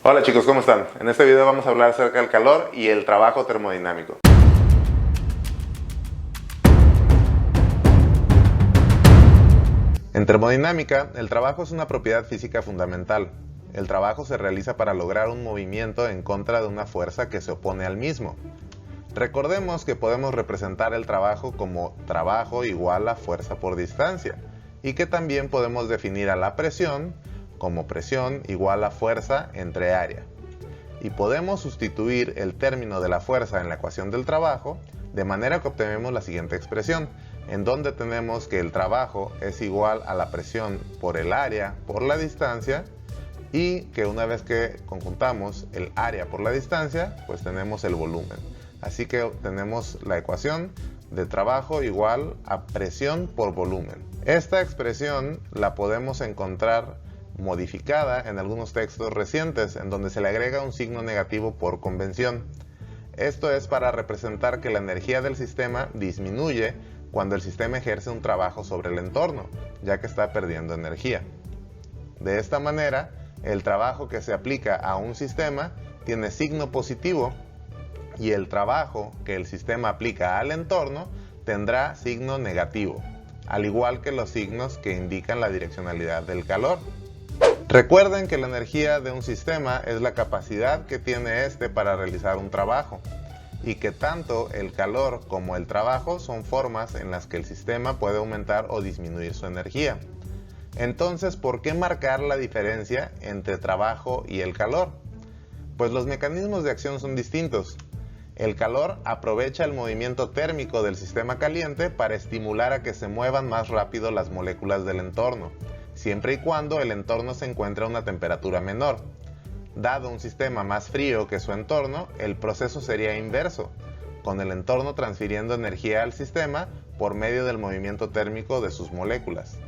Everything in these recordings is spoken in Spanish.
Hola chicos, ¿cómo están? En este video vamos a hablar acerca del calor y el trabajo termodinámico. En termodinámica, el trabajo es una propiedad física fundamental. El trabajo se realiza para lograr un movimiento en contra de una fuerza que se opone al mismo. Recordemos que podemos representar el trabajo como trabajo igual a fuerza por distancia, y que también podemos definir a la presión como presión igual a fuerza entre área. Y podemos sustituir el término de la fuerza en la ecuación del trabajo, de manera que obtenemos la siguiente expresión, en donde tenemos que el trabajo es igual a la presión por el área por la distancia, y que una vez que conjuntamos el área por la distancia, pues tenemos el volumen. Así que obtenemos la ecuación de trabajo igual a presión por volumen. Esta expresión la podemos encontrar modificada en algunos textos recientes, en donde se le agrega un signo negativo por convención. Esto es para representar que la energía del sistema disminuye cuando el sistema ejerce un trabajo sobre el entorno, ya que está perdiendo energía. De esta manera, el trabajo que se aplica a un sistema tiene signo positivo, y el trabajo que el sistema aplica al entorno tendrá signo negativo, al igual que los signos que indican la direccionalidad del calor. Recuerden que la energía de un sistema es la capacidad que tiene este para realizar un trabajo, y que tanto el calor como el trabajo son formas en las que el sistema puede aumentar o disminuir su energía. Entonces, ¿por qué marcar la diferencia entre trabajo y el calor? Pues los mecanismos de acción son distintos. El calor aprovecha el movimiento térmico del sistema caliente para estimular a que se muevan más rápido las moléculas del entorno, siempre y cuando el entorno se encuentre a una temperatura menor. Dado un sistema más frío que su entorno, el proceso sería inverso, con el entorno transfiriendo energía al sistema por medio del movimiento térmico de sus moléculas.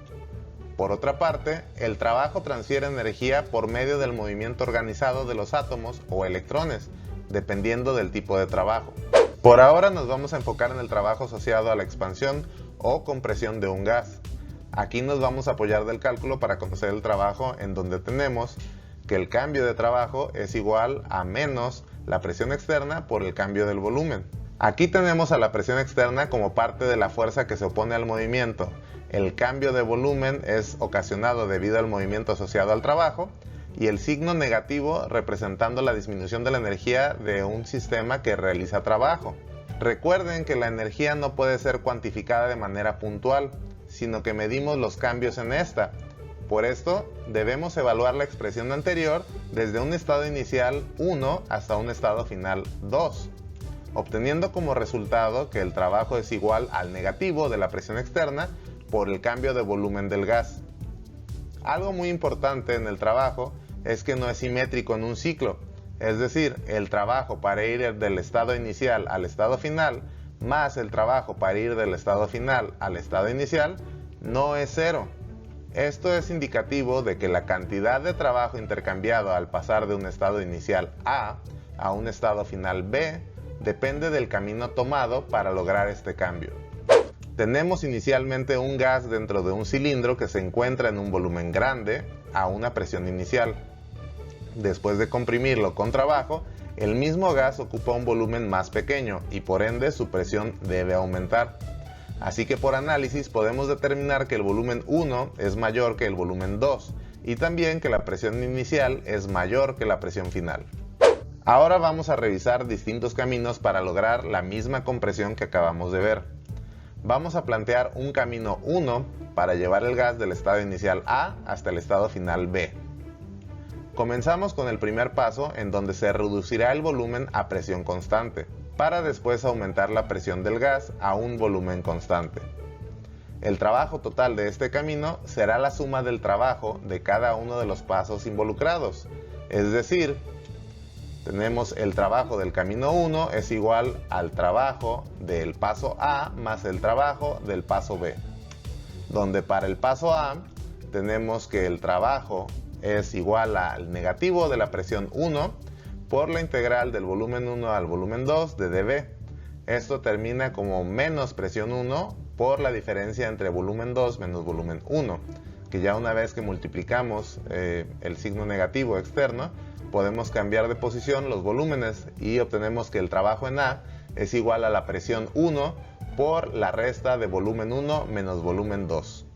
Por otra parte, el trabajo transfiere energía por medio del movimiento organizado de los átomos o electrones, dependiendo del tipo de trabajo. Por ahora nos vamos a enfocar en el trabajo asociado a la expansión o compresión de un gas. Aquí nos vamos a apoyar del cálculo para conocer el trabajo, en donde tenemos que el cambio de trabajo es igual a menos la presión externa por el cambio del volumen. Aquí tenemos a la presión externa como parte de la fuerza que se opone al movimiento. El cambio de volumen es ocasionado debido al movimiento asociado al trabajo, y el signo negativo representando la disminución de la energía de un sistema que realiza trabajo. Recuerden que la energía no puede ser cuantificada de manera puntual, sino que medimos los cambios en esta. Por esto, debemos evaluar la expresión anterior desde un estado inicial 1 hasta un estado final 2, obteniendo como resultado que el trabajo es igual al negativo de la presión externa por el cambio de volumen del gas. Algo muy importante en el trabajo es que no es simétrico en un ciclo, es decir, el trabajo para ir del estado inicial al estado final más el trabajo para ir del estado final al estado inicial no es cero. Esto es indicativo de que la cantidad de trabajo intercambiado al pasar de un estado inicial A a un estado final B depende del camino tomado para lograr este cambio. Tenemos inicialmente un gas dentro de un cilindro que se encuentra en un volumen grande a una presión inicial. Después de comprimirlo con trabajo, el mismo gas ocupa un volumen más pequeño y por ende su presión debe aumentar. Así que por análisis podemos determinar que el volumen 1 es mayor que el volumen 2 y también que la presión inicial es mayor que la presión final. Ahora vamos a revisar distintos caminos para lograr la misma compresión que acabamos de ver. Vamos a plantear un camino 1 para llevar el gas del estado inicial A hasta el estado final B. Comenzamos con el primer paso, en donde se reducirá el volumen a presión constante, para después aumentar la presión del gas a un volumen constante. El trabajo total de este camino será la suma del trabajo de cada uno de los pasos involucrados, es decir, tenemos el trabajo del camino 1 es igual al trabajo del paso A más el trabajo del paso B, donde para el paso A tenemos que el trabajo es igual al negativo de la presión 1 por la integral del volumen 1 al volumen 2 de dB. Esto termina como menos presión 1 por la diferencia entre volumen 2 menos volumen 1, que ya una vez que multiplicamos el signo negativo externo, podemos cambiar de posición los volúmenes y obtenemos que el trabajo en A es igual a la presión 1 por la resta de volumen 1 menos volumen 2.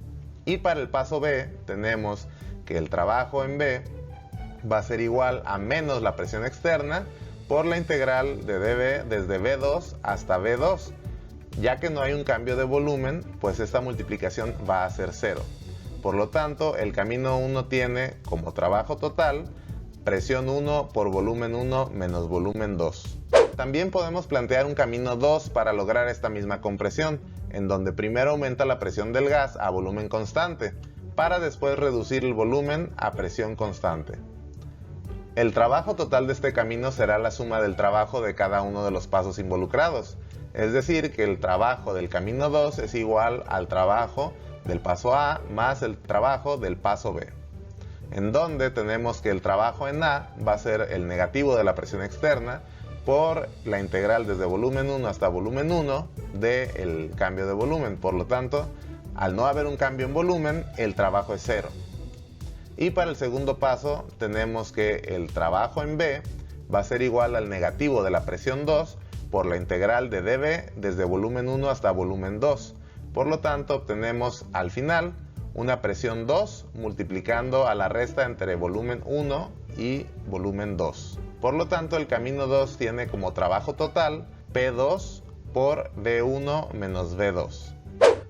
Y para el paso B tenemos que el trabajo en B va a ser igual a menos la presión externa por la integral de dB desde V2 hasta V2. Ya que no hay un cambio de volumen, pues esta multiplicación va a ser 0. Por lo tanto, el camino 1 tiene como trabajo total presión 1 por volumen 1 menos volumen 2. También podemos plantear un camino 2 para lograr esta misma compresión, en donde primero aumenta la presión del gas a volumen constante, para después reducir el volumen a presión constante. El trabajo total de este camino será la suma del trabajo de cada uno de los pasos involucrados, es decir, que el trabajo del camino 2 es igual al trabajo del paso A más el trabajo del paso B, en donde tenemos que el trabajo en A va a ser el negativo de la presión externa por la integral desde volumen 1 hasta volumen 1 del cambio de volumen. Por lo tanto, al no haber un cambio en volumen, el trabajo es 0. Y para el segundo paso tenemos que el trabajo en B va a ser igual al negativo de la presión 2 por la integral de dB desde volumen 1 hasta volumen 2. Por lo tanto, obtenemos al final una presión 2 multiplicando a la resta entre volumen 1 y volumen 2. Por lo tanto, el camino 2 tiene como trabajo total P2 por V1 menos V2.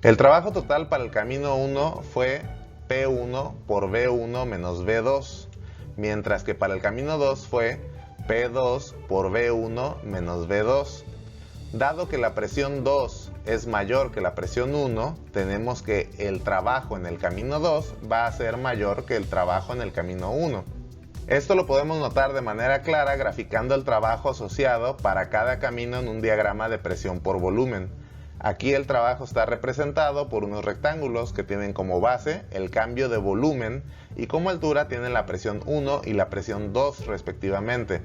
El trabajo total para el camino 1 fue P1 por V1 menos V2, mientras que para el camino 2 fue P2 por V1 menos V2. Dado que la presión 2 es mayor que la presión 1, tenemos que el trabajo en el camino 2 va a ser mayor que el trabajo en el camino 1. Esto lo podemos notar de manera clara graficando el trabajo asociado para cada camino en un diagrama de presión por volumen. Aquí el trabajo está representado por unos rectángulos que tienen como base el cambio de volumen y como altura tienen la presión 1 y la presión 2 respectivamente.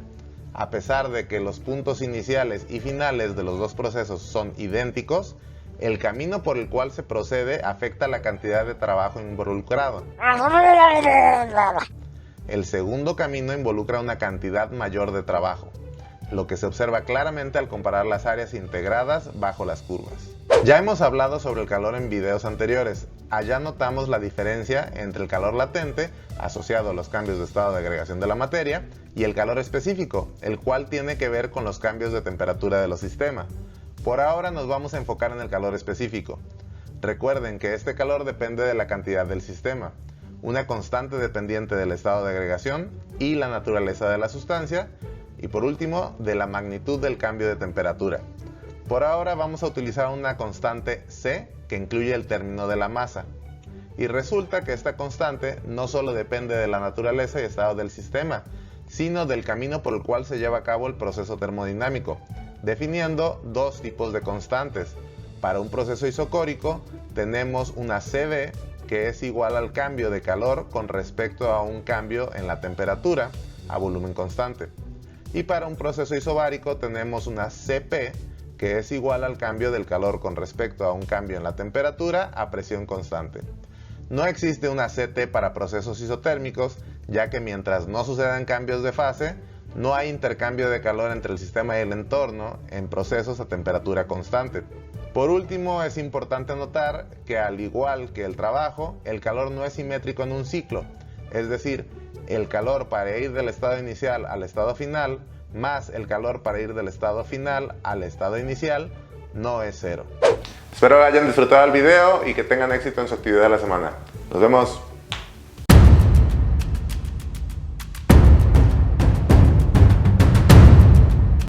A pesar de que los puntos iniciales y finales de los dos procesos son idénticos, el camino por el cual se procede afecta la cantidad de trabajo involucrado. El segundo camino involucra una cantidad mayor de trabajo, lo que se observa claramente al comparar las áreas integradas bajo las curvas. Ya hemos hablado sobre el calor en videos anteriores. Allá notamos la diferencia entre el calor latente, asociado a los cambios de estado de agregación de la materia, y el calor específico, el cual tiene que ver con los cambios de temperatura de los sistemas. Por ahora nos vamos a enfocar en el calor específico. Recuerden que este calor depende de la cantidad del sistema, una constante dependiente del estado de agregación y la naturaleza de la sustancia, y por último, de la magnitud del cambio de temperatura. Por ahora vamos a utilizar una constante C que incluye el término de la masa. Y resulta que esta constante no solo depende de la naturaleza y estado del sistema, sino del camino por el cual se lleva a cabo el proceso termodinámico, definiendo dos tipos de constantes. Para un proceso isocórico tenemos una CB que es igual al cambio de calor con respecto a un cambio en la temperatura a volumen constante. Y para un proceso isobárico tenemos una CP que es igual al cambio del calor con respecto a un cambio en la temperatura a presión constante. No existe una CT para procesos isotérmicos, ya que mientras no sucedan cambios de fase, no hay intercambio de calor entre el sistema y el entorno en procesos a temperatura constante. Por último, es importante notar que al igual que el trabajo, el calor no es simétrico en un ciclo, es decir, el calor para ir del estado inicial al estado final más el calor para ir del estado final al estado inicial no es 0. Espero hayan disfrutado el video y que tengan éxito en su actividad de la semana. Nos vemos.